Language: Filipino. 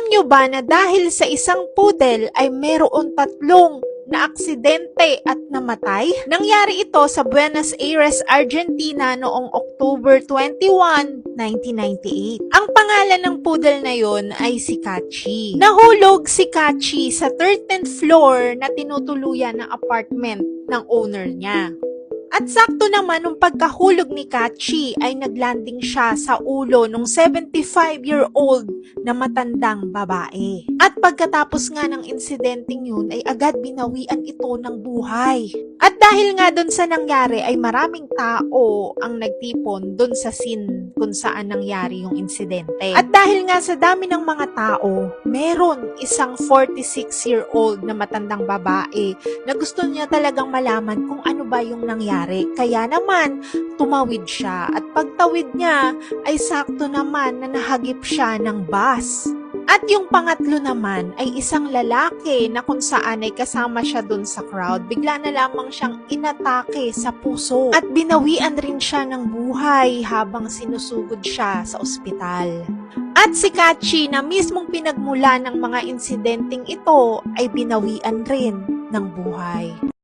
nyo ba na dahil sa isang poodle ay mayroon tatlong na aksidente at namatay? Nangyari ito sa Buenos Aires, Argentina noong October 21, 1998. Ang pangalan ng poodle na yon ay si Kachi. Nahulog si Kachi sa 13th floor na tinutuluyan ng apartment ng owner niya. At sakto naman nung pagkahulog ni Kachi ay naglanding siya sa ulo ng 75-year-old na matandang babae. At pagkatapos nga ng insidenteng yun ay agad binawian ito ng buhay. At dahil nga dun sa nangyari ay maraming tao ang nagtipon dun sa scene kung saan nangyari yung insidente. At dahil nga sa dami ng mga tao, meron isang 46-year-old na matandang babae na gusto niya talagang malaman kung ano ba yung nangyari. Kaya naman, tumawid siya at pagtawid niya ay sakto naman na nahagip siya ng bus. At yung pangatlo naman ay isang lalaki na kung saan ay kasama siya dun sa crowd. Bigla na lamang siyang inatake sa puso at binawian rin siya ng buhay habang sinusugod siya sa ospital. At si Kachi na mismong pinagmula ng mga insidenteng ito ay binawian rin ng buhay.